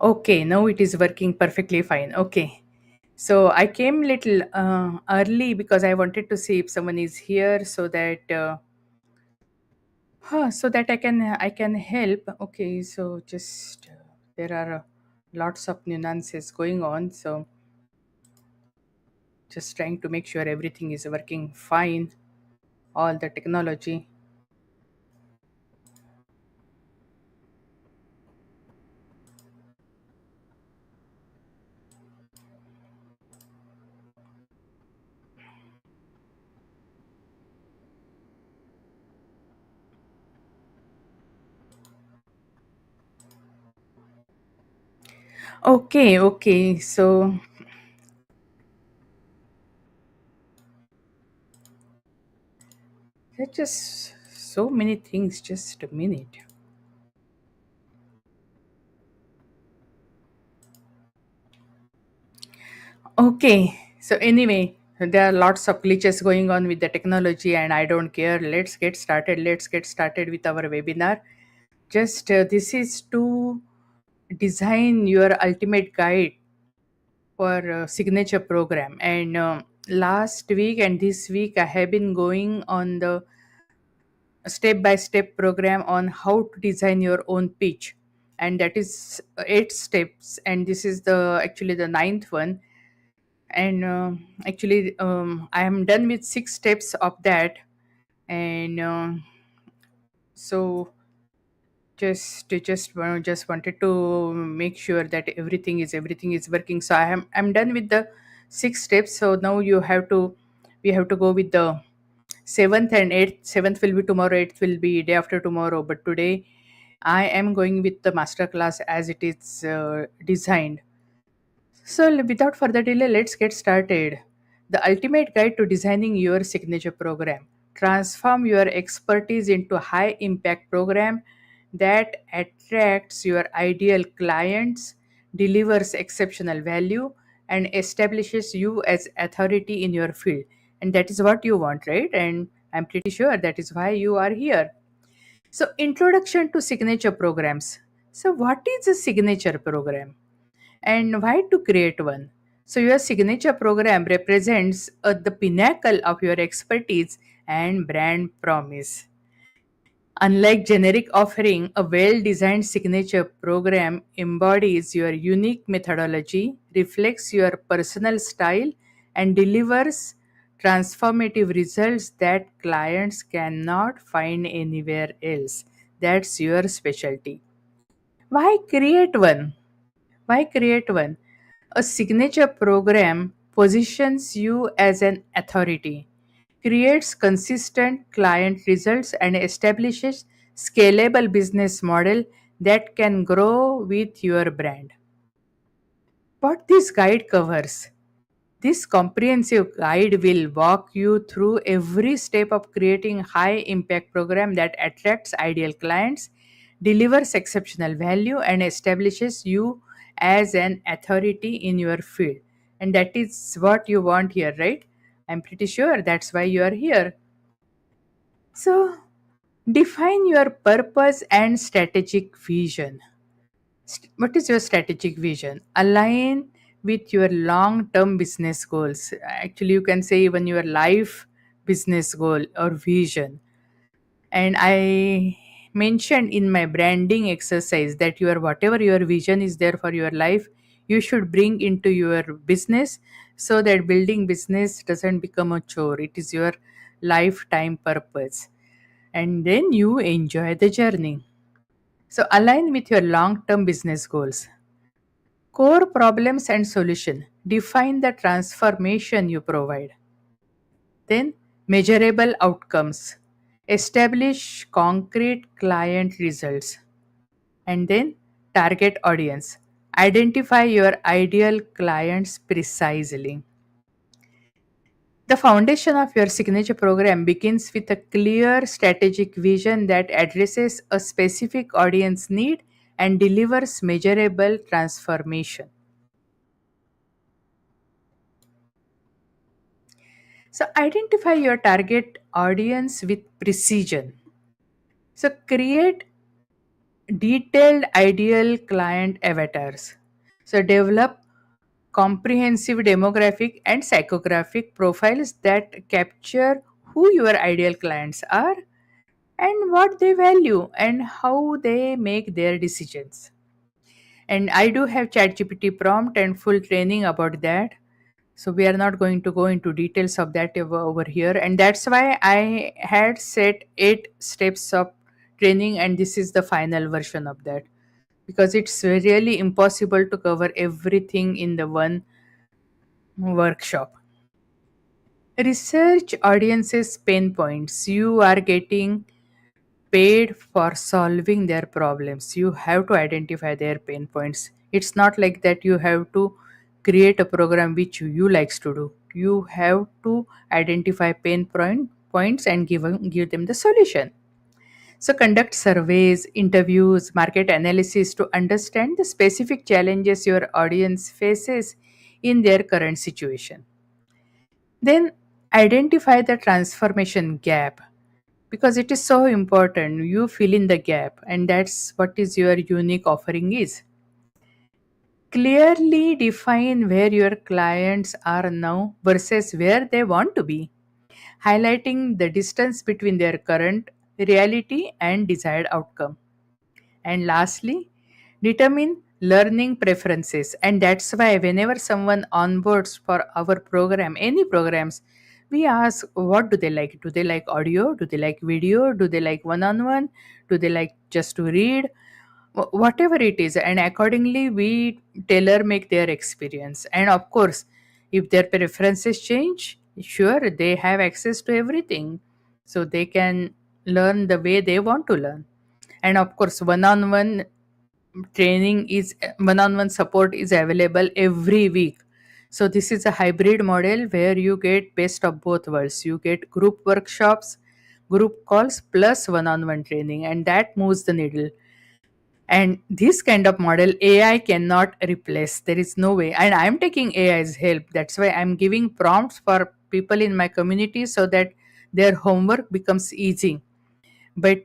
Okay, now it is working perfectly fine. Okay. So I came little early because I wanted to see if someone is here so that I can help. Okay, so just there are lots of nuances going on. So just trying to make sure everything is working fine. All the technology. Okay, okay. So there's just so many things. Just a minute. Okay. So anyway, there are lots of glitches going on with the technology, and I don't care. Let's get started. Let's get started with our webinar. Just this is to design your ultimate guide for signature program. And last week and this week, I have been going on the step by step program on how to design your own pitch, and that is 8 steps. And this is the actually the ninth one, and actually I am done with 6 steps of that. And so just wanted to make sure that everything is working. So I'm done with the 6 steps. So now we have to go with the seventh and eighth. Seventh will be tomorrow, eighth will be day after tomorrow, but today I am going with the master class as it is designed. So, without further delay, let's get started. The ultimate guide to designing your signature program. Transform your expertise into high impact program that attracts your ideal clients, delivers exceptional value, and establishes you as authority in your field. And that is what you want, right? And I'm pretty sure that is why you are here. So, introduction to signature programs. So, what is a signature program? And why to create one? So, your signature program represents the pinnacle of your expertise and brand promise. Unlike generic offering, a well designed signature program embodies your unique methodology, reflects your personal style, and delivers transformative results that clients cannot find anywhere else. That's your specialty. Why create one? Why create one? A signature program positions you as an authority, creates consistent client results, and establishes scalable business model that can grow with your brand. What this guide covers. This comprehensive guide will walk you through every step of creating high impact program that attracts ideal clients, delivers exceptional value, and establishes you as an authority in your field. And that is what you want here, right? I'm pretty sure that's why you are here. So, define your purpose and strategic vision. What is your strategic vision? Align with your long term business goals. Actually, you can say even your life business goal or vision. And I mentioned in my branding exercise that your whatever your vision is there for your life, you should bring into your business so that building business doesn't become a chore. It is your lifetime purpose. And then you enjoy the journey. So align with your long term business goals. Core problems and solution. Define the transformation you provide. Then measurable outcomes. Establish concrete client results. And then target audience. Identify your ideal clients precisely. The foundation of your signature program begins with a clear strategic vision that addresses a specific audience need and delivers measurable transformation. So, identify your target audience with precision. So, create detailed ideal client avatars. So develop comprehensive demographic and psychographic profiles that capture who your ideal clients are and what they value and how they make their decisions. And I do have ChatGPT prompt and full training about that. So we are not going to go into details of that over here. And that's why I had set 8 steps of training, and this is the final version of that, because it's really impossible to cover everything in the one workshop. Research audiences pain points. You are getting paid for solving their problems. You have to identify their pain points. It's not like that you have to create a program which you likes to do. You have to identify points and give them the solution. So conduct surveys, interviews, market analysis to understand the specific challenges your audience faces in their current situation. Then identify the transformation gap, because it is so important. You fill in the gap, and that's what is your unique offering is. Clearly define where your clients are now versus where they want to be, highlighting the distance between their current reality and desired outcome. And lastly, determine learning preferences. And that's why whenever someone onboards for our program, any programs, we ask what do they like? Do they like audio? Do they like video? Do they like one on one? Do they like just to read? Whatever it is. And accordingly, we tailor make their experience. And of course, if their preferences change, sure, they have access to everything. So they can learn the way they want to learn. And of course, one-on-one support is available every week. So this is a hybrid model where you get best of both worlds. You get group workshops, group calls plus one-on-one training, and that moves the needle. And this kind of model AI cannot replace. There is no way. And I'm taking AI's help. That's why I'm giving prompts for people in my community so that their homework becomes easy. But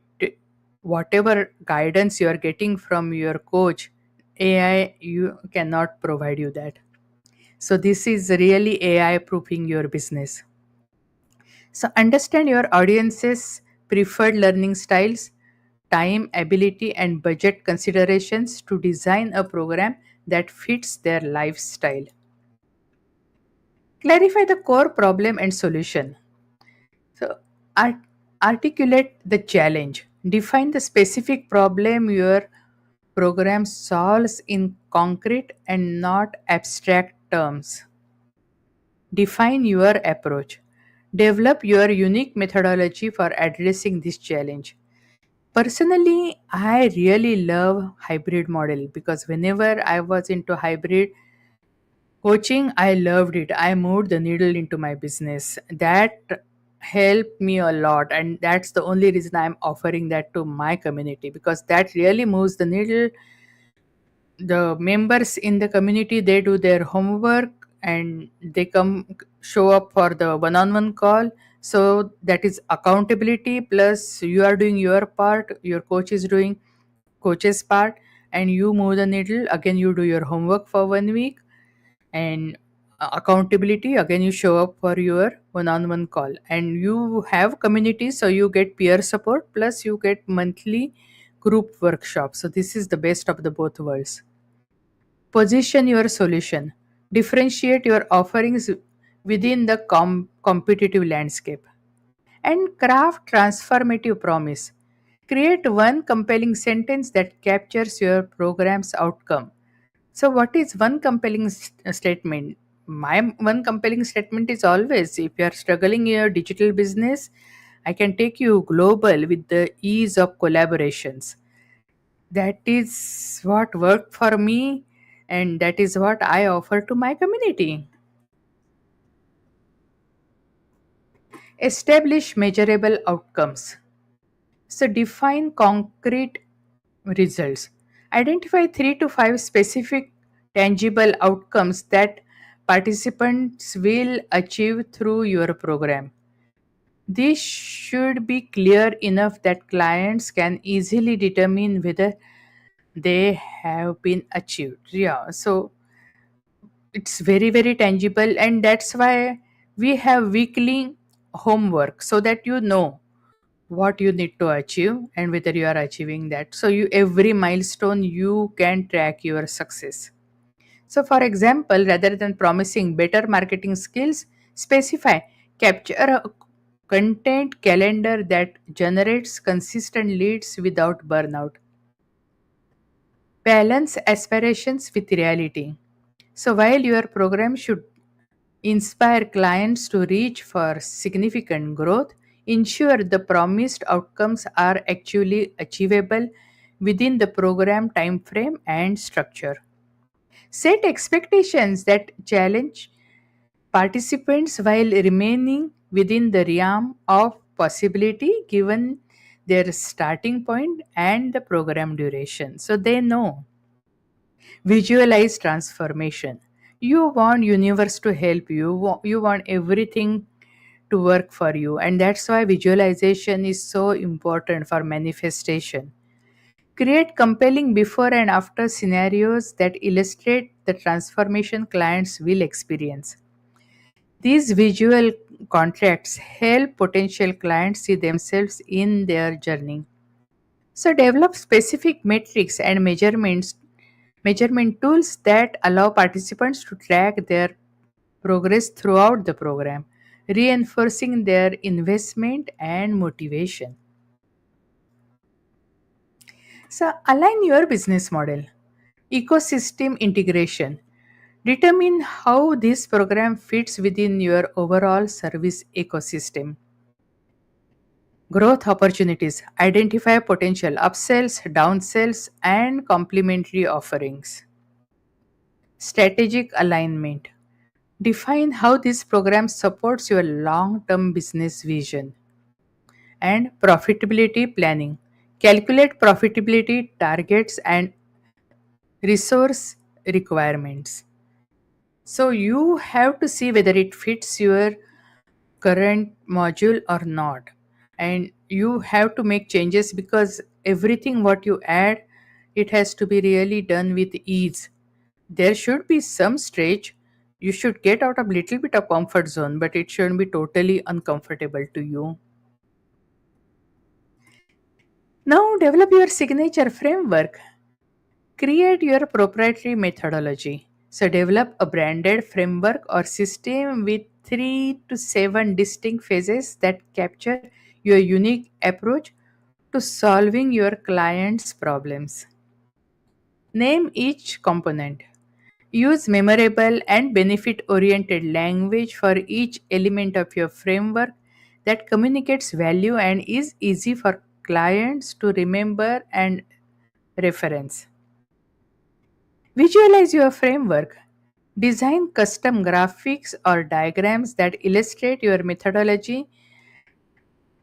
whatever guidance you are getting from your coach, AI, you cannot provide you that. So this is really AI proofing your business. So understand your audience's preferred learning styles, time, ability, and budget considerations to design a program that fits their lifestyle. Clarify the core problem and solution. So, art- articulate the challenge. Define the specific problem your program solves in concrete and not abstract terms. Define your approach. Develop your unique methodology for addressing this challenge. Personally, I really love hybrid model because whenever I was into hybrid coaching, I loved it. I moved the needle into my business. That helped me a lot, and that's the only reason I'm offering that to my community, because that really moves the needle. The members in the community, they do their homework and they come show up for the one-on-one call. So that is accountability, plus you are doing your part, your coach is doing coach's part, and you move the needle. Again, you do your homework for 1 week, and accountability, again you show up for your one-on-one call, and you have community, so you get peer support plus you get monthly group workshops. So this is the best of the both worlds. Position your solution. Differentiate your offerings within the competitive landscape. And craft transformative promise. Create one compelling sentence that captures your program's outcome. So, what is one compelling statement? My one compelling statement is always, if you are struggling in your digital business, I can take you global with the ease of collaborations. That is what worked for me, and that is what I offer to my community. Establish measurable outcomes. So define concrete results. Identify 3 to 5 specific tangible outcomes that participants will achieve through your program. This should be clear enough that clients can easily determine whether they have been achieved. Yeah, so it's very, very tangible, and that's why we have weekly homework so that you know what you need to achieve and whether you are achieving that. So you every milestone you can track your success. So for example, rather than promising better marketing skills, specify capture a content calendar that generates consistent leads without burnout. Balance aspirations with reality. So while your program should inspire clients to reach for significant growth, ensure the promised outcomes are actually achievable within the program time frame and structure. Set expectations that challenge participants while remaining within the realm of possibility given their starting point and the program duration, so they know. Visualize transformation. You want universe to help you, you want everything to work for you, and that's why visualization is so important for manifestation. Create compelling before and after scenarios that illustrate the transformation clients will experience. These visual contracts help potential clients see themselves in their journey. So develop specific metrics and measurement tools that allow participants to track their progress throughout the program, reinforcing their investment and motivation. So align your business model. Ecosystem integration. Determine how this program fits within your overall service ecosystem. Growth opportunities. Identify potential upsells, downsells, and complementary offerings. Strategic alignment. Define how this program supports your long term business vision. And profitability planning. Calculate profitability targets and resource requirements. So you have to see whether it fits your current module or not. And you have to make changes because everything what you add, it has to be really done with ease. There should be some stretch. You should get out of little bit of comfort zone, but it shouldn't be totally uncomfortable to you. Now develop your signature framework. Create your proprietary methodology. So, develop a branded framework or system with 3 to 7 distinct phases that capture your unique approach to solving your client's problems. Name each component. Use memorable and benefit oriented language for each element of your framework that communicates value and is easy for clients to remember and reference. Visualize your framework. Design custom graphics or diagrams that illustrate your methodology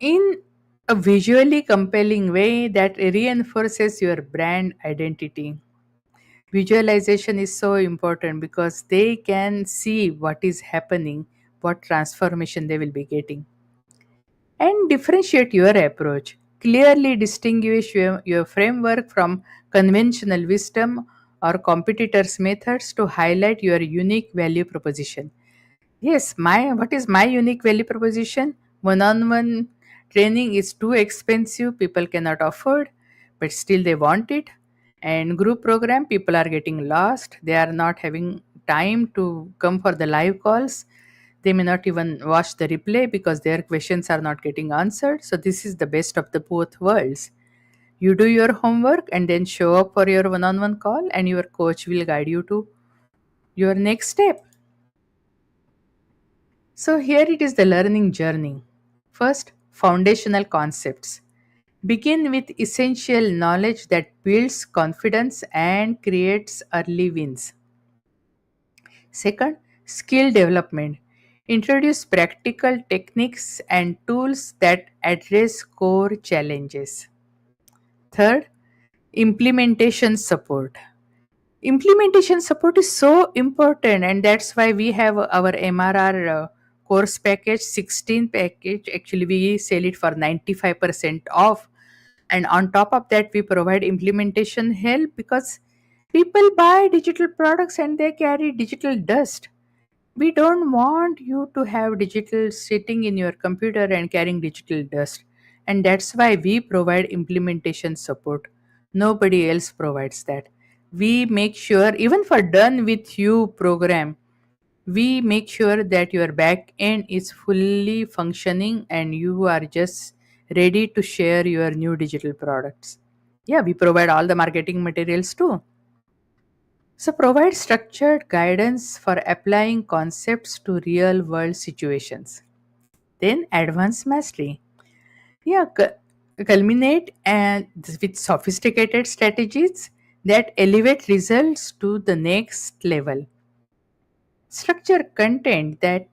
in a visually compelling way that reinforces your brand identity. Visualization is so important because they can see what is happening, what transformation they will be getting, and differentiate your approach. Clearly distinguish your framework from conventional wisdom or competitors' methods to highlight your unique value proposition. Yes, my what is my unique value proposition? One-on-one training is too expensive, people cannot afford, but still they want it. And group program, people are getting lost. They are not having time to come for the live calls. They may not even watch the replay because their questions are not getting answered. So this is the best of the both worlds. You do your homework and then show up for your one-on-one call, and your coach will guide you to your next step. So, here it is the learning journey. First, foundational concepts. Begin with essential knowledge that builds confidence and creates early wins. Second, skill development. Introduce practical techniques and tools that address core challenges. Third, implementation support. Implementation support is so important, and that's why we have our MRR course package 16 package. Actually, we sell it for 95% off. And on top of that, we provide implementation help because people buy digital products and they carry digital dust. We don't want you to have digital sitting in your computer and carrying digital dust. And that's why we provide implementation support. Nobody else provides that. We make sure, even for done with you program, we make sure that your back end is fully functioning and you are just ready to share your new digital products. Yeah, we provide all the marketing materials too. So, provide structured guidance for applying concepts to real world situations. Then, advanced mastery. Yeah, culminate and with sophisticated strategies that elevate results to the next level. Structure content that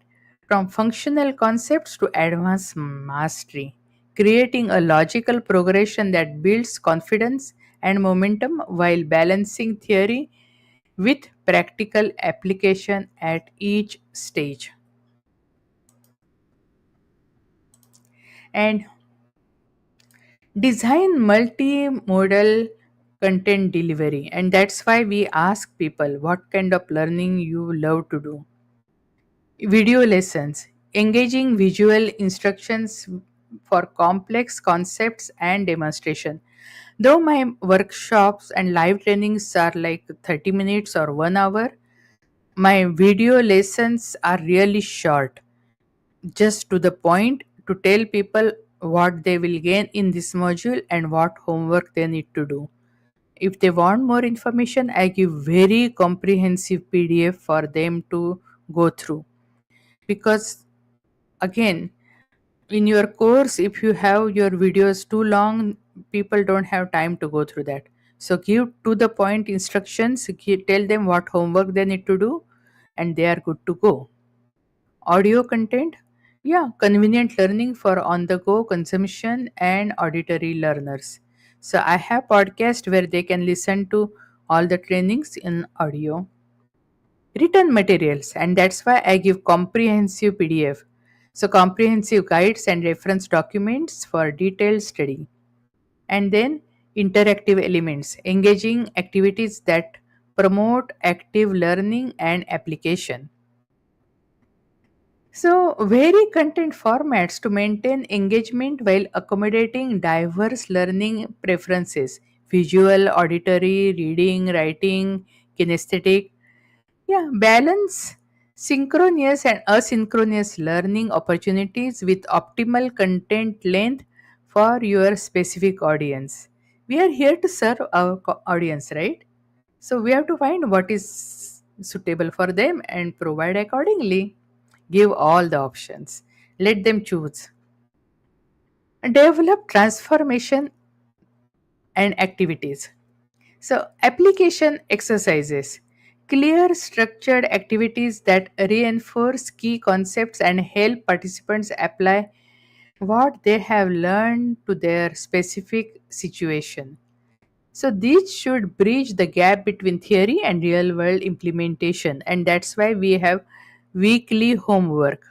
from functional concepts to advanced mastery, creating a logical progression that builds confidence and momentum while balancing theory with practical application at each stage. And design multimodal content delivery. And that's why we ask people what kind of learning you love to do. Video lessons, engaging visual instructions for complex concepts and demonstration. Though my workshops and live trainings are like 30 minutes or 1 hour, my video lessons are really short, just to the point, to tell people what they will gain in this module and what homework they need to do. If they want more information, I give very comprehensive PDF for them to go through. Because again, in your course, if you have your videos too long, people don't have time to go through that. So give to the point instructions, tell them what homework they need to do, and they are good to go. Audio content, yeah, convenient learning for on the go consumption and auditory learners. So I have podcast where they can listen to all the trainings in audio. Written materials, and that's why I give comprehensive PDF. So comprehensive guides and reference documents for detailed study. And then interactive elements, engaging activities that promote active learning and application. So, vary content formats to maintain engagement while accommodating diverse learning preferences: visual, auditory, reading, writing, kinesthetic. Yeah, balance synchronous and asynchronous learning opportunities with optimal content length for your specific audience. We are here to serve our audience, right? So we have to find what is suitable for them and provide accordingly. Give all the options. Let them choose. Develop transformation and activities. So, application exercises, clear structured activities that reinforce key concepts and help participants apply what they have learned to their specific situation. So, these should bridge the gap between theory and real world implementation, and that's why we have weekly homework.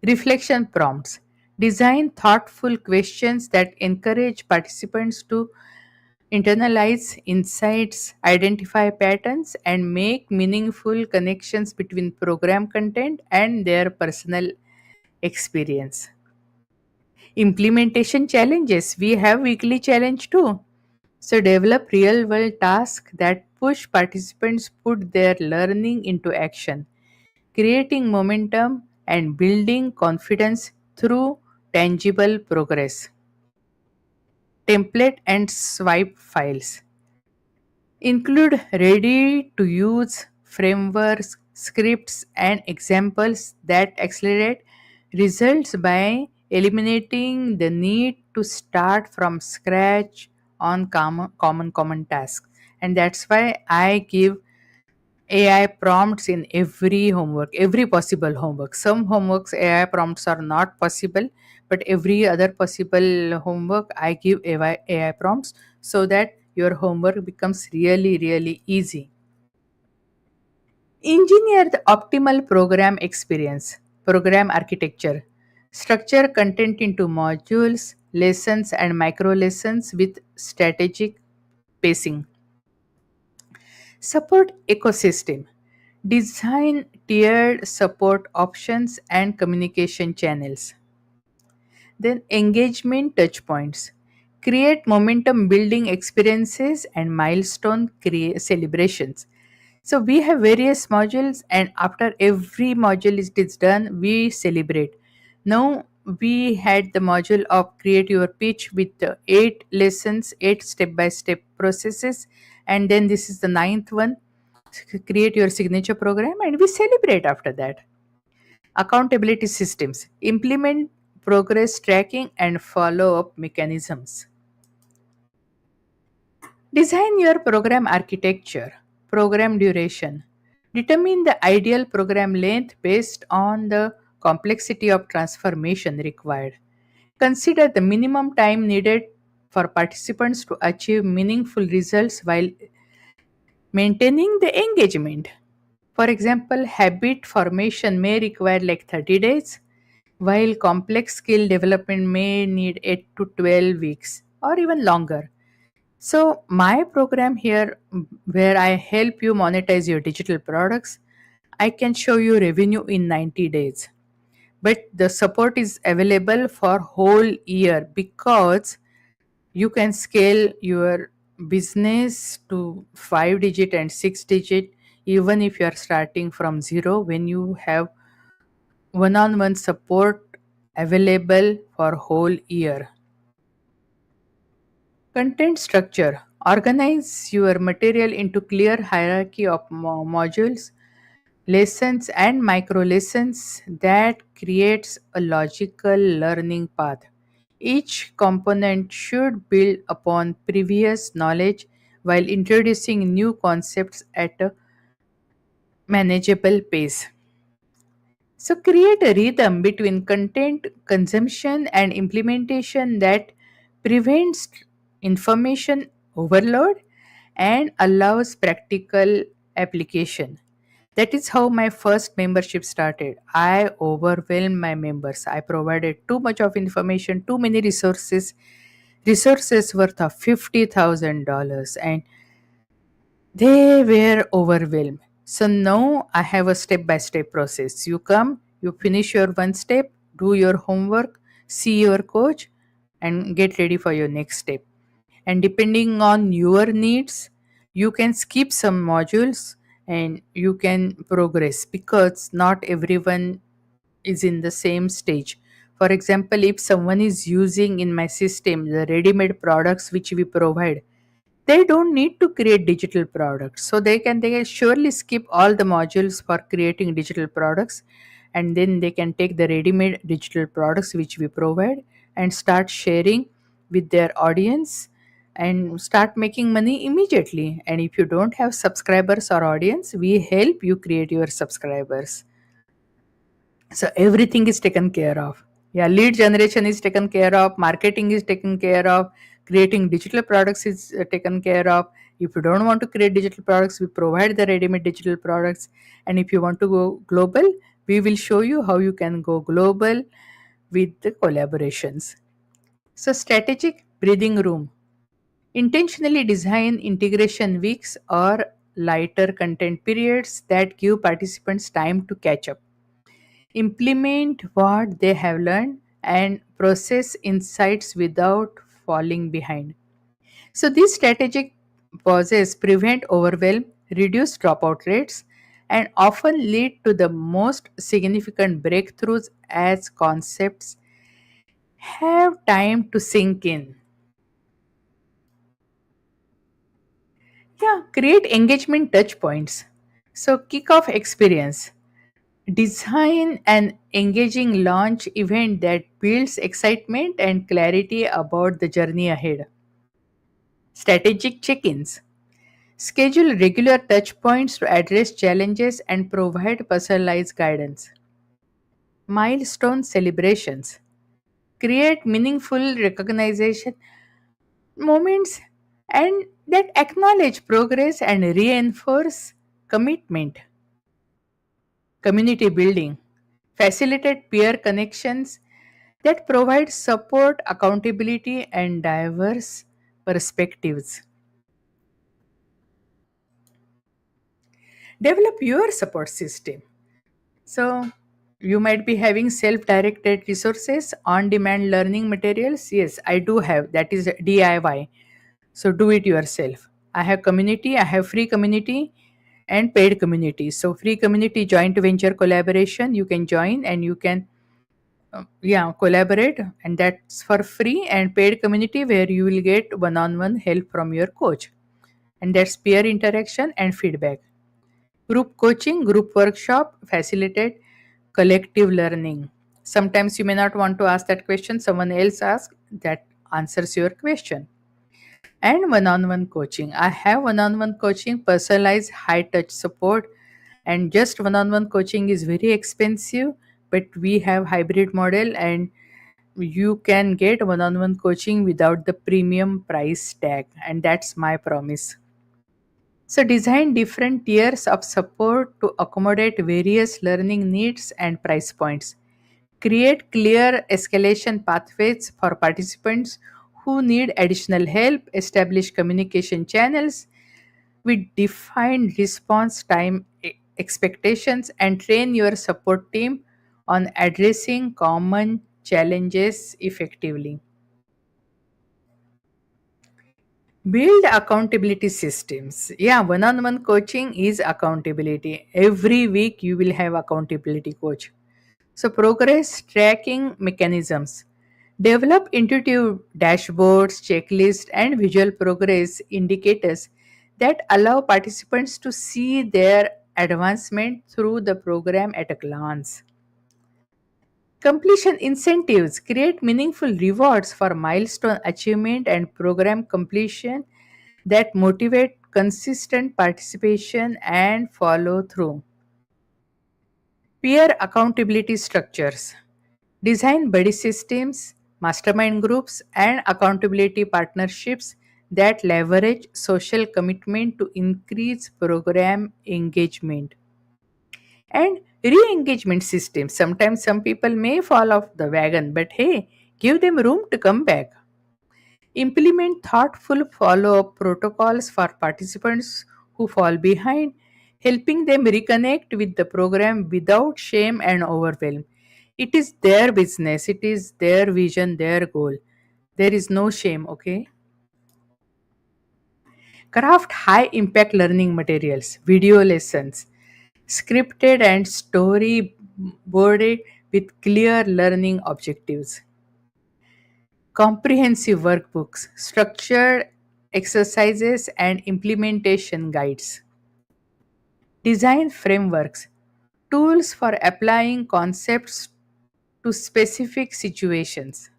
Reflection prompts, design thoughtful questions that encourage participants to internalize insights, identify patterns, and make meaningful connections between program content and their personal experience. Implementation challenges. We have weekly challenge too. So develop real world tasks that push participants put their learning into action, creating momentum and building confidence through tangible progress. Template and swipe files. Include ready to use frameworks, scripts, and examples that accelerate results by eliminating the need to start from scratch on common tasks. And that's why I give AI prompts in every homework, every possible homework. Some homeworks AI prompts are not possible, but every other possible homework I give AI prompts so that your homework becomes really, really easy. Engineer the optimal program experience, program architecture. Structure content into modules, lessons, and micro lessons with strategic pacing. Support ecosystem. Design tiered support options and communication channels. Then engagement touchpoints. Create momentum building experiences and milestone celebrations. So we have various modules, and after every module is done, we celebrate. Now we had the module of create your pitch with 8 lessons, 8 step-by-step processes, and then this is the ninth one, create your signature program, and we celebrate after that. Accountability systems, implement progress tracking and follow up mechanisms. Design your program architecture, program duration. Determine the ideal program length based on the complexity of transformation required. Consider the minimum time needed for participants to achieve meaningful results while maintaining the engagement. For example, habit formation may require like 30 days, while complex skill development may need 8 to 12 weeks or even longer. So, my program here, where I help you monetize your digital products, I can show you revenue in 90 days. But the support is available for whole year because you can scale your business to 5 digit and 6 digit even if you are starting from zero when you have one-on-one support available for whole year. Content structure. Organize your material into clear hierarchy of modules, lessons and micro lessons that creates a logical learning path. Each component should build upon previous knowledge while introducing new concepts at a manageable pace. So, create a rhythm between content consumption and implementation that prevents information overload and allows practical application. That is how my first membership started. I overwhelmed my members. I provided too much of information, too many resources worth of $50,000, and they were overwhelmed. So now I have a step by step process. You come, you finish your one step, do your homework, see your coach, and get ready for your next step. And depending on your needs, you can skip some modules and you can progress because not everyone is in the same stage. For example, if someone is using in my system the ready made products which we provide, they don't need to create digital products, so they can surely skip all the modules for creating digital products, and then they can take the ready made digital products which we provide and start sharing with their audience and start making money immediately. And if you don't have subscribers or audience, we help you create your subscribers. So everything is taken care of. Yeah, lead generation is taken care of, marketing is taken care of, creating digital products is taken care of. If you don't want to create digital products, we provide the ready-made digital products. And if you want to go global, we will show you how you can go global with the collaborations. So strategic breathing room. Intentionally design integration weeks or lighter content periods that give participants time to catch up, implement what they have learned, and process insights without falling behind. So, these strategic pauses prevent overwhelm, reduce dropout rates, and often lead to the most significant breakthroughs as concepts have time to sink in. Yeah, create engagement touch points. So, kick off experience. Design an engaging launch event that builds excitement and clarity about the journey ahead. Strategic check ins. Schedule regular touch points to address challenges and provide personalized guidance. Milestone celebrations. Create meaningful recognition moments and that acknowledge progress and reinforce commitment. Community building. Facilitate peer connections, that provides support, accountability, and diverse perspectives. Develop your support system. So, you might be having self directed resources, on demand learning materials. Yes, I do have. That is DIY. So, do it yourself. I have community, I have free community and paid community. So, free community joint venture collaboration, you can join and you can yeah, collaborate, and that's for free. And paid community where you will get one on one help from your coach, and that's peer interaction and feedback. Group coaching, group workshop facilitate collective learning. Sometimes you may not want to ask that question, someone else asks that answers your question. And one on one coaching. I have one on one coaching, personalized high touch support, and just one on one coaching is very expensive, but we have hybrid model and you can get one on one coaching without the premium price tag, and that's my promise. So, design different tiers of support to accommodate various learning needs and price points. Create clear escalation pathways for participants who need additional help. Establish communication channels with defined response time expectations, and train your support team on addressing common challenges effectively. Build accountability systems. Yeah, one on one coaching is accountability. Every week you will have accountability coach. So, progress tracking mechanisms. Develop intuitive dashboards, checklists, and visual progress indicators that allow participants to see their advancement through the program at a glance. Completion incentives create meaningful rewards for milestone achievement and program completion that motivate consistent participation and follow through. Peer accountability structures. Design buddy systems, mastermind groups, and accountability partnerships that leverage social commitment to increase program engagement. And re engagement systems. Sometimes some people may fall off the wagon, but hey, give them room to come back. Implement thoughtful follow up protocols for participants who fall behind, helping them reconnect with the program without shame and overwhelm. It is their business, it is their vision, their goal. There is no shame, okay? Craft high impact learning materials, video lessons, scripted and storyboarded with clear learning objectives. Comprehensive workbooks, structured exercises, and implementation guides. Design frameworks, tools for applying concepts to specific situations,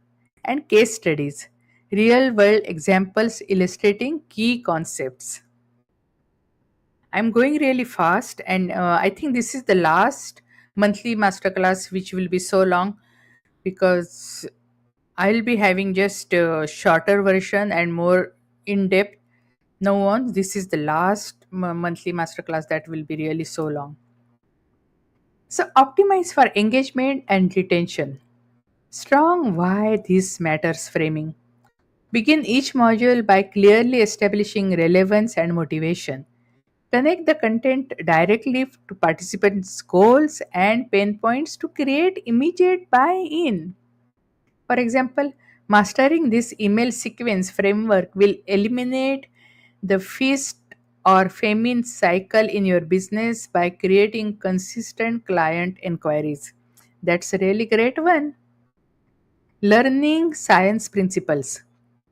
and case studies, real world examples illustrating key concepts. I'm going really fast, and I think this is the last monthly masterclass, which will be so long because I'll be having just a shorter version and more in depth. No one, this is the last monthly masterclass that will be really so long. So, optimize for engagement and retention. Strong why this matters framing. Begin each module by clearly establishing relevance and motivation. Connect the content directly to participants' goals and pain points to create immediate buy in. For example, mastering this email sequence framework will eliminate the feast or famine cycle in your business by creating consistent client inquiries. That's a really great one. Learning science principles.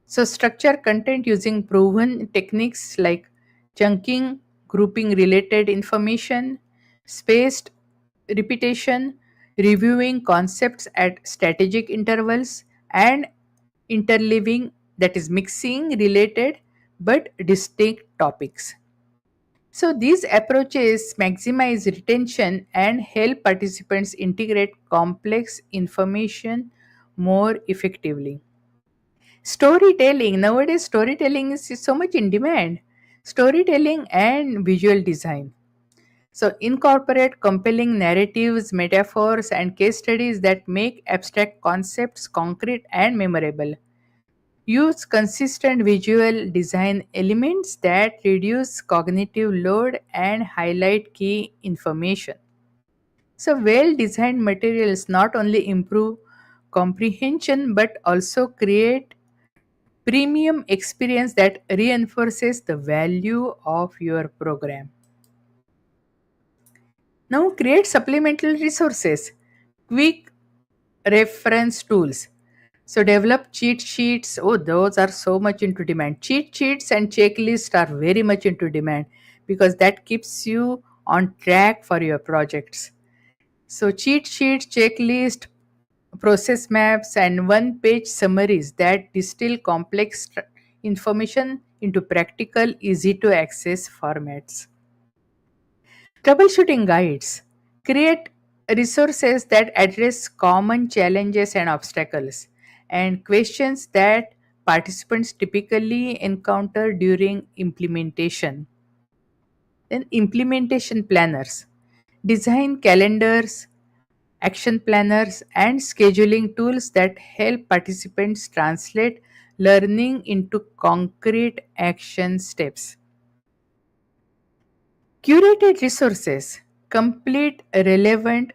So, structure content using proven techniques like chunking, grouping related information, spaced repetition, reviewing concepts at strategic intervals, and interleaving, that is, mixing related but distinct topics. So, these approaches maximize retention and help participants integrate complex information more effectively. Storytelling. Nowadays, storytelling is so much in demand. Storytelling and visual design. So incorporate compelling narratives, metaphors, and case studies that make abstract concepts concrete and memorable. Use consistent visual design elements that reduce cognitive load and highlight key information. So, well designed materials not only improve comprehension but also create premium experience that reinforces the value of your program. Now, create supplemental resources, quick reference tools. So, develop cheat sheets. Oh, those are so much into demand. Cheat sheets and checklists are very much into demand because that keeps you on track for your projects. So, cheat sheets, checklist, process maps, and one page summaries that distill complex information into practical, easy to access formats. Troubleshooting guides create resources that address common challenges and obstacles and questions that participants typically encounter during implementation. Then, implementation planners design calendars, action planners, and scheduling tools that help participants translate learning into concrete action steps. Curated resources, complete relevant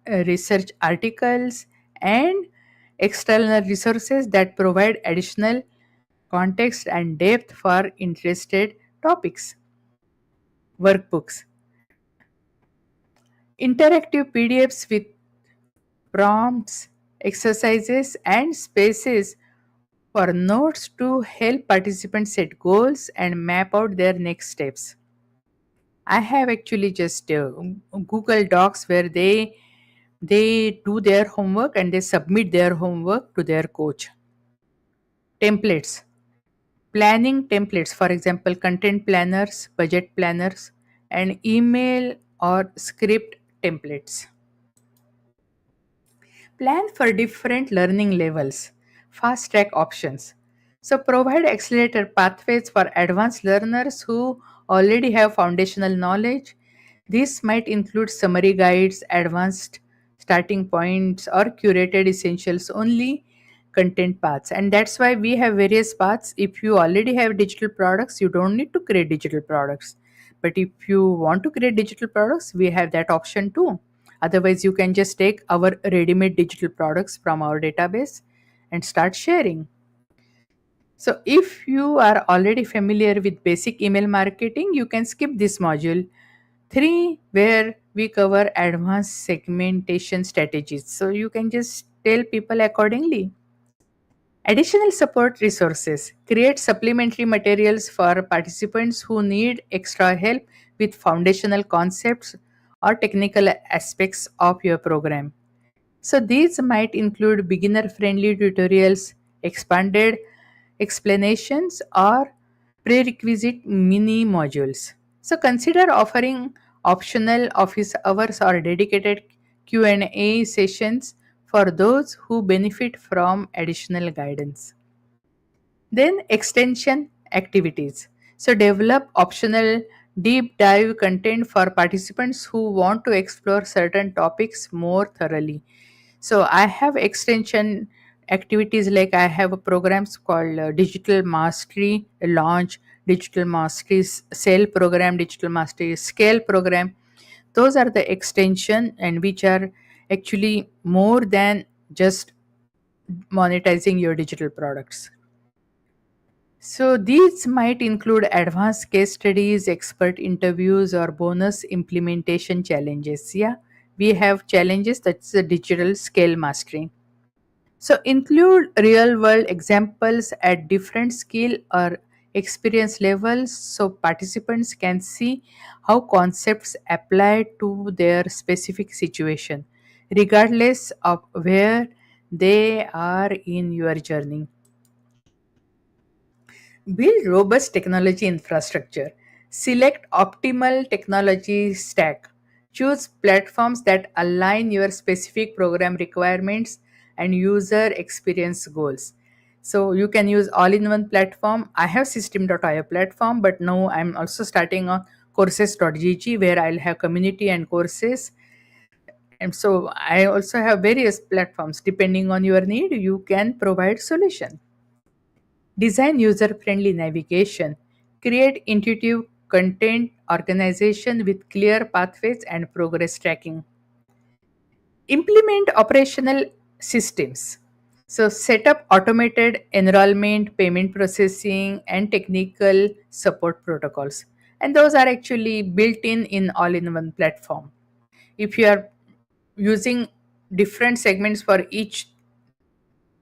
research articles, and external resources that provide additional context and depth for interested topics. Workbooks, interactive PDFs with prompts, exercises, and spaces for notes to help participants set goals and map out their next steps. I have actually just Google Docs where they do their homework and they submit their homework to their coach. Templates, planning templates, for example, content planners, budget planners, and email or script templates. Plan for different learning levels, fast track options. So, provide accelerator pathways for advanced learners who already have foundational knowledge. This might include summary guides, advanced starting points, or curated essentials only content paths. And that's why we have various paths. If you already have digital products, you don't need to create digital products. But if you want to create digital products, we have that option too. Otherwise, you can just take our ready made digital products from our database and start sharing. So, if you are already familiar with basic email marketing, you can skip this module 3, where we cover advanced segmentation strategies. So, you can just tell people accordingly. Additional support resources create supplementary materials for participants who need extra help with foundational concepts or technical aspects of your program. So, these might include beginner friendly tutorials, expanded explanations, or prerequisite mini modules. So, consider offering optional office hours or dedicated Q&A sessions for those who benefit from additional guidance. Then extension activities. So develop optional deep dive content for participants who want to explore certain topics more thoroughly. So I have extension activities like I have a programs called Digital Mastery Launch, Digital Mastery Sale Program, Digital Mastery Scale Program. Those are the extension and which are actually more than just monetizing your digital products. So these might include advanced case studies, expert interviews, or bonus implementation challenges. Yeah, we have challenges, that's the digital scale mastery. So include real world examples at different skill or experience levels so participants can see how concepts apply to their specific situation, regardless of where they are in your journey. Build robust technology infrastructure. Select optimal technology stack. Choose platforms that align your specific program requirements and user experience goals. So you can use all-in-one platform. I have system.io platform, but now I'm also starting on courses.gg, where I'll have community and courses. And so I also have various platforms. Depending on your need, you can provide solution. Design user-friendly navigation. Create intuitive content organization with clear pathways and progress tracking. Implement operational systems. So set up automated enrollment, payment processing, and technical support protocols. And those are actually built in all-in-one platform. If you are using different segments for each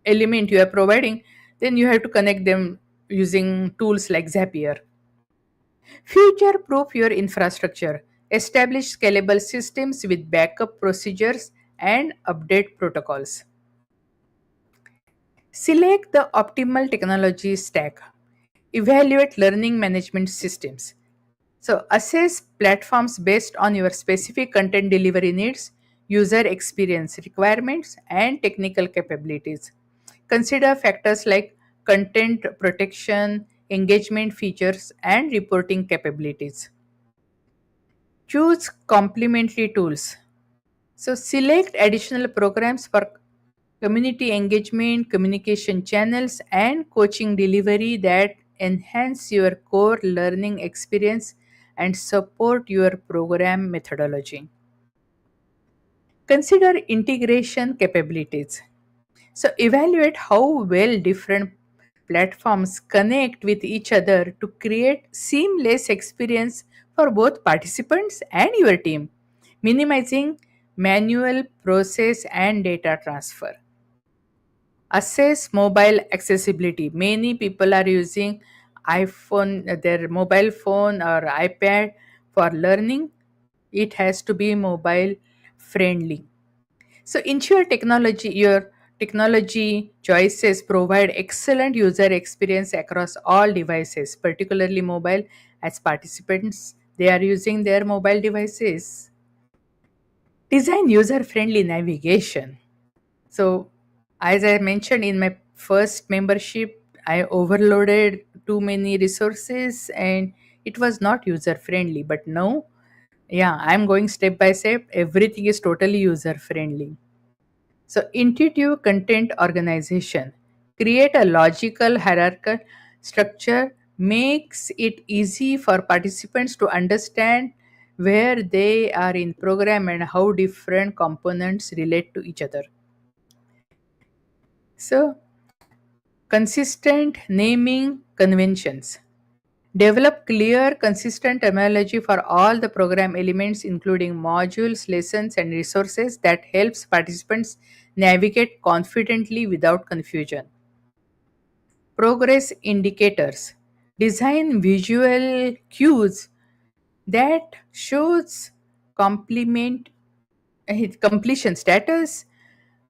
element you are providing, then you have to connect them using tools like Zapier. Future proof your infrastructure. Establish scalable systems with backup procedures and update protocols. Select the optimal technology stack. Evaluate learning management systems. So, assess platforms based on your specific content delivery needs, user experience requirements, and technical capabilities. Consider factors like content protection, engagement features, and reporting capabilities. Choose complementary tools. So, select additional programs for community engagement, communication channels, and coaching delivery that enhance your core learning experience and support your program methodology. Consider integration capabilities. So, evaluate how well different platforms connect with each other to create seamless experience for both participants and your team, minimizing manual process and data transfer. Assess mobile accessibility. Many people are using iPhone, their mobile phone or iPad for learning. It has to be mobile friendly. So ensure your technology choices provide excellent user experience across all devices, particularly mobile, as participants they are using their mobile devices. Design user friendly navigation. So, as I mentioned in my first membership, I overloaded too many resources and it was not user friendly. But now, yeah, I'm going step by step. Everything is totally user friendly. So, intuitive content organization. Create a logical hierarchical structure, makes it easy for participants to understand where they are in program and how different components relate to each other. So, consistent naming conventions. Develop clear, consistent terminology for all the program elements, including modules, lessons, and resources that helps participants navigate confidently without confusion. Progress indicators. Design visual cues that shows complement completion status,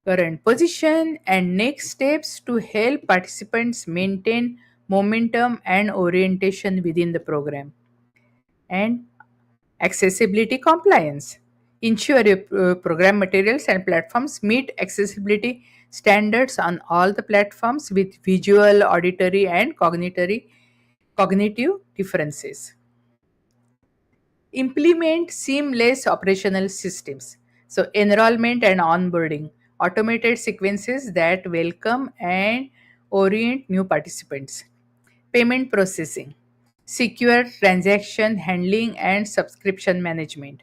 current position, and next steps to help participants maintain momentum and orientation within the program. And accessibility compliance. Ensure your program materials and platforms meet accessibility standards on all the platforms with visual, auditory, and cognitive differences. Implement seamless operational systems. So, enrollment and onboarding, automated sequences that welcome and orient new participants. Payment processing, secure transaction handling and subscription management.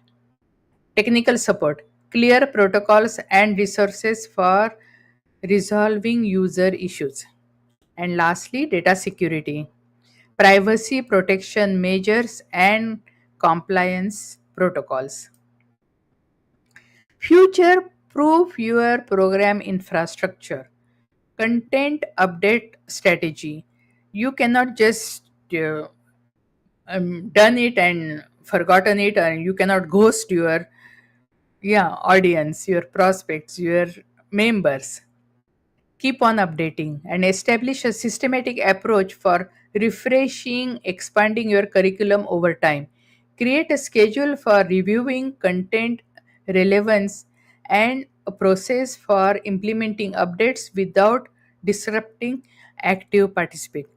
Technical support, clear protocols and resources for resolving user issues. And lastly, data security, privacy protection measures, and compliance protocols. Future proof your program infrastructure. Content update strategy. You cannot just done it and forgotten it, and you cannot ghost your audience, your prospects, your members. Keep on updating and establish a systematic approach for refreshing, expanding your curriculum over time. Create a schedule for reviewing content relevance and a process for implementing updates without disrupting active participation.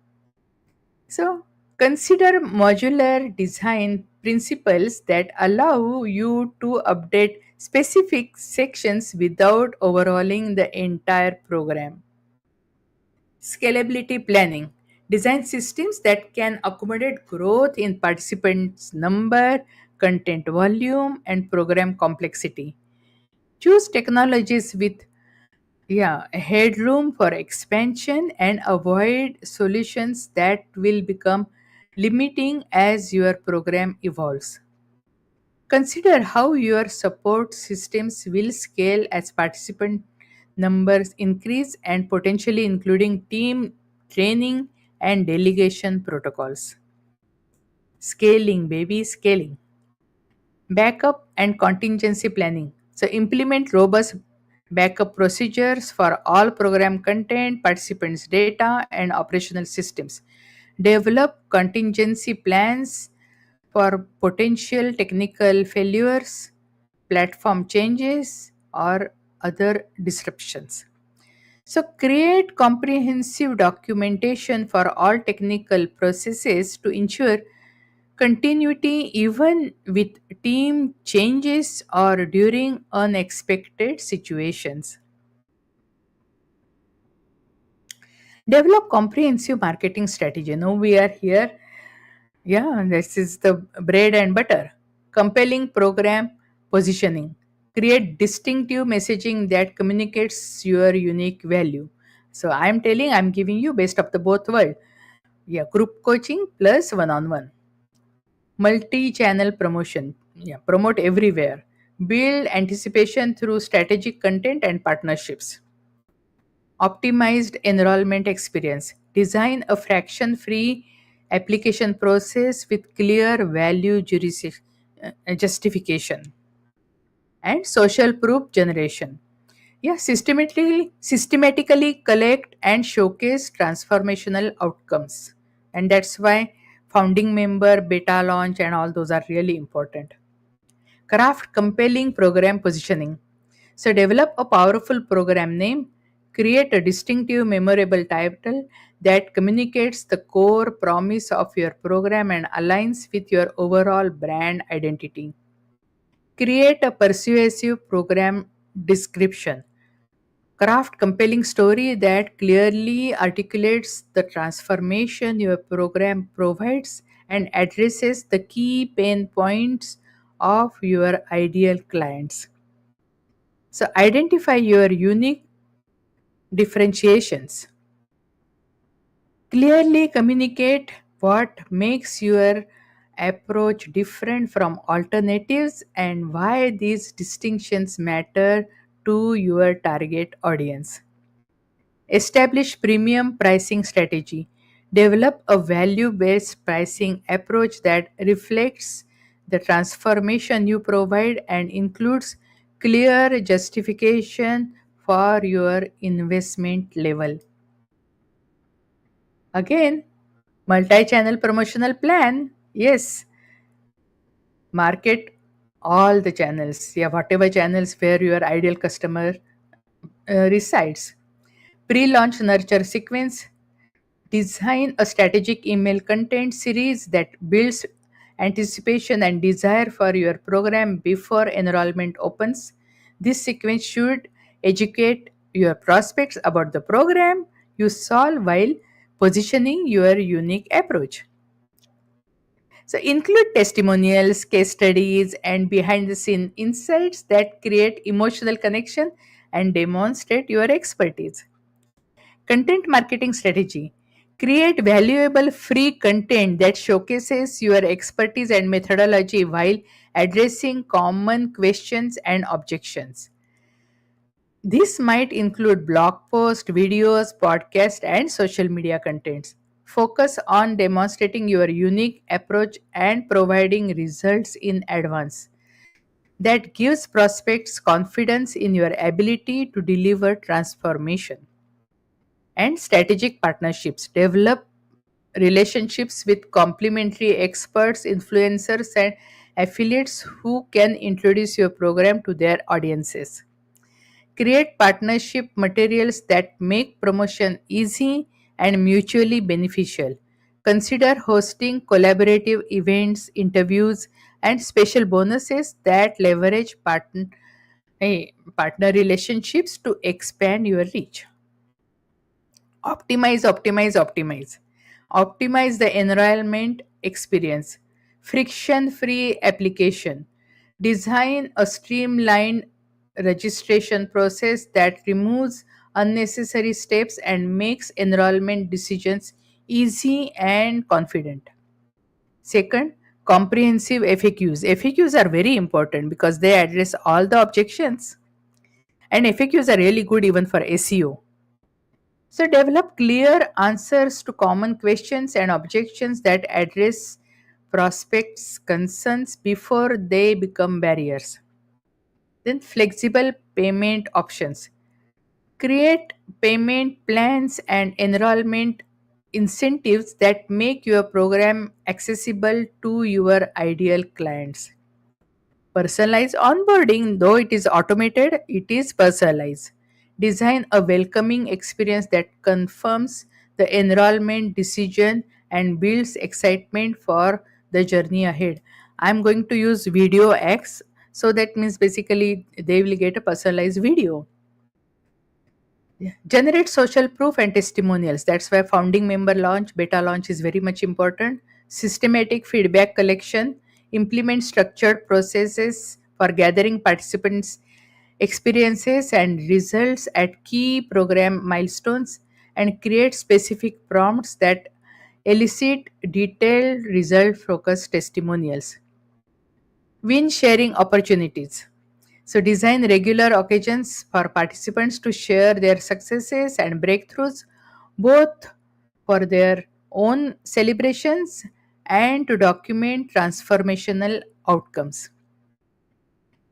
So, consider modular design principles that allow you to update specific sections without overhauling the entire program. Scalability planning. Design systems that can accommodate growth in participants' number, content volume, and program complexity. Choose technologies with headroom for expansion and avoid solutions that will become limiting as your program evolves. Consider how your support systems will scale as participant numbers increase and potentially including team training and delegation protocols. Scaling, baby, scaling. Backup and contingency planning. So, implement robust backup procedures for all program content, participants' data, and operational systems. Develop contingency plans for potential technical failures, platform changes, or other disruptions. So, create comprehensive documentation for all technical processes to ensure continuity even with team changes or during unexpected situations. Develop comprehensive marketing strategy. Now we are here. Yeah, this is the bread and butter. Compelling program positioning. Create distinctive messaging that communicates your unique value. So I'm giving you best of the both world. Yeah, group coaching plus one-on-one. Multi-channel promotion. Yeah, promote everywhere. Build anticipation through strategic content and partnerships. Optimized enrollment experience. Design a fraction free application process with clear value justification. And social proof generation. Yeah, systematically collect and showcase transformational outcomes. And that's why founding member, beta launch, and all those are really important. Craft compelling program positioning. So, develop a powerful program name, create a distinctive, memorable title that communicates the core promise of your program and aligns with your overall brand identity. Create a persuasive program description. Craft compelling story that clearly articulates the transformation your program provides and addresses the key pain points of your ideal clients. So identify your unique differentiations. Clearly communicate what makes your approach different from alternatives and why these distinctions matter to your target audience. Establish premium pricing strategy. Develop a value based pricing approach that reflects the transformation you provide and includes clear justification for your investment level. Again, multi channel promotional plan. Yes, market all the channels. Yeah, whatever channels where your ideal customer resides. Pre launch nurture sequence. Design a strategic email content series that builds anticipation and desire for your program before enrollment opens. This sequence should educate your prospects about the program you solve while positioning your unique approach. So, include testimonials, case studies, and behind the scene insights that create emotional connection and demonstrate your expertise. Content marketing strategy. Create valuable free content that showcases your expertise and methodology while addressing common questions and objections. This might include blog posts, videos, podcasts, and social media contents. Focus on demonstrating your unique approach and providing results in advance. That gives prospects confidence in your ability to deliver transformation. And strategic partnerships. Develop relationships with complementary experts, influencers, and affiliates who can introduce your program to their audiences. Create partnership materials that make promotion easy and mutually beneficial. Consider hosting collaborative events, interviews, and special bonuses that leverage partner relationships to expand your reach. Optimize, optimize, optimize. Optimize the enrollment experience. Friction free application. Design a streamlined registration process that removes unnecessary steps and makes enrollment decisions easy and confident. Second, comprehensive FAQs. FAQs are very important because they address all the objections, and FAQs are really good even for SEO. So, develop clear answers to common questions and objections that address prospects' concerns before they become barriers. Then, flexible payment options. Create payment plans and enrollment incentives that make your program accessible to your ideal clients. Personalized onboarding, though it is automated, it is personalized. Design a welcoming experience that confirms the enrollment decision and builds excitement for the journey ahead. I'm going to use Video X, so that means basically they will get a personalized video. Yeah. Generate social proof and testimonials. That's why founding member launch, beta launch is very much important. Systematic feedback collection. Implement structured processes for gathering participants' experiences and results at key program milestones, and create specific prompts that elicit detailed result focused testimonials. Win sharing opportunities. So, design regular occasions for participants to share their successes and breakthroughs, both for their own celebrations and to document transformational outcomes.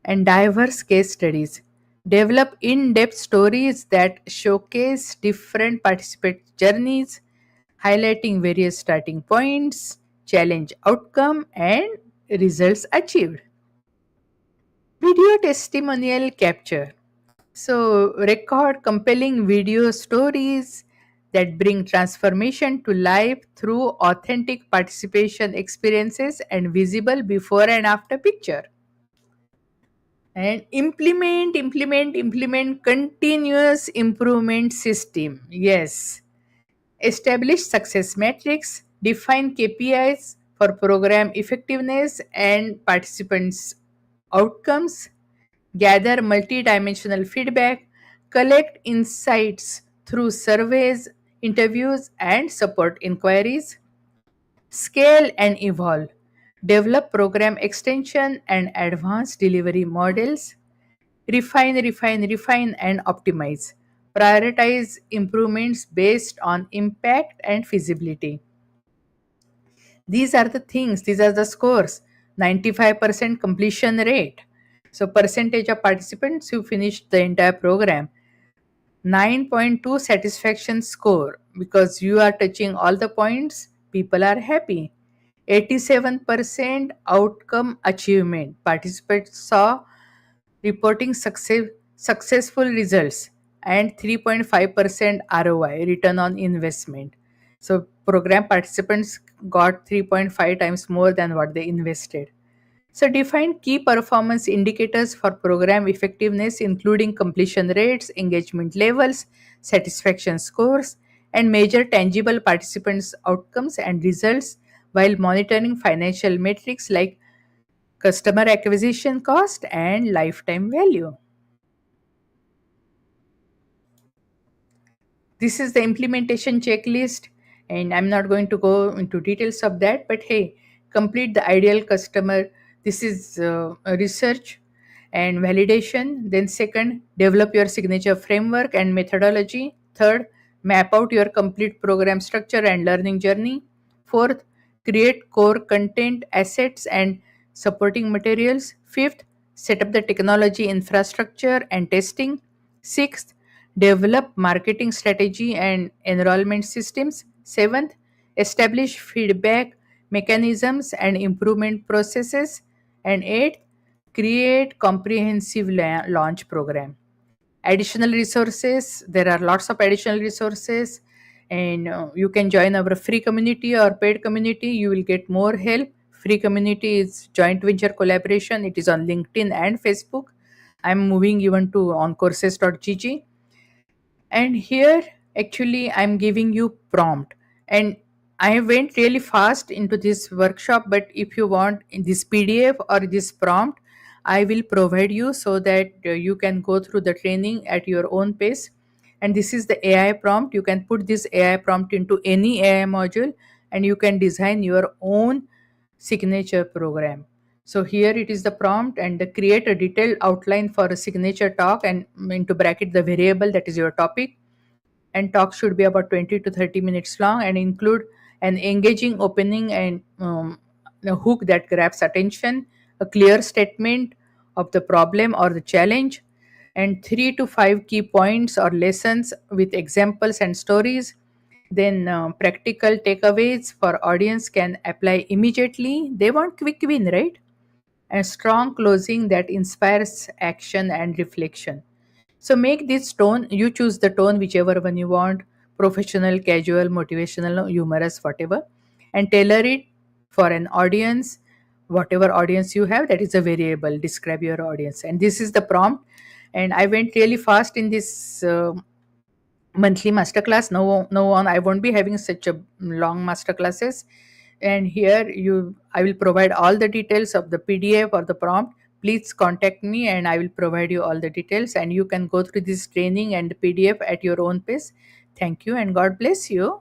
And diverse case studies. Develop in depth stories that showcase different participant journeys, highlighting various starting points, challenge outcome, and results achieved. Video testimonial capture. So, record compelling video stories that bring transformation to life through authentic participation experiences and visible before and after picture. And implement continuous improvement system. Yes. Establish success metrics, define KPIs for program effectiveness and participants' outcomes, gather multidimensional feedback, collect insights through surveys, interviews, and support inquiries, scale and evolve, develop program extension and advanced delivery models, refine, and optimize. Prioritize improvements based on impact and feasibility. These are the things, these are the scores. 95% completion rate. So, percentage of participants who finished the entire program. 9.2 satisfaction score because you are touching all the points, people are happy. 87% outcome achievement. Participants saw reporting successful results and 3.5% ROI, return on investment. So program participants got 3.5 times more than what they invested. So define key performance indicators for program effectiveness, including completion rates, engagement levels, satisfaction scores, and measure tangible participants' outcomes and results while monitoring financial metrics like customer acquisition cost and lifetime value. This is the implementation checklist, and I'm not going to go into details of that, but hey, complete the ideal customer. This is a research and validation. Then second, develop your signature framework and methodology. Third, map out your complete program structure and learning journey. Fourth, create core content assets and supporting materials. Fifth, set up the technology infrastructure and testing. Sixth, develop marketing strategy and enrollment systems. Seventh, establish feedback mechanisms and improvement processes. And eighth, create comprehensive launch program. Additional resources, there are lots of additional resources. And you can join our free community or paid community. You will get more help. Free community is joint venture collaboration. It is on LinkedIn and Facebook. I'm moving even to on courses.gg. And here actually I'm giving you prompt. And I went really fast into this workshop, but if you want in this PDF or this prompt, I will provide you so that you can go through the training at your own pace. And this is the AI prompt. You can put this AI prompt into any AI module, and you can design your own signature program. So here it is the prompt, and create a detailed outline for a signature talk, and into bracket the variable that is your topic. And talk should be about 20 to 30 minutes long and include an engaging opening and a hook that grabs attention, a clear statement of the problem or the challenge, and 3 to 5 key points or lessons with examples and stories. Then practical takeaways for audience can apply immediately. They want quick win, right? And strong closing that inspires action and reflection. So make this tone, you choose the tone, whichever one you want, professional, casual, motivational, humorous, whatever, and tailor it for an audience, whatever audience you have, that is a variable. Describe your audience. And this is the prompt. And I went really fast in this monthly masterclass. No one, I won't be having such a long masterclasses. And here I will provide all the details of the PDF or the prompt. Please contact me and I will provide you all the details, and you can go through this training and PDF at your own pace. Thank you and God bless you.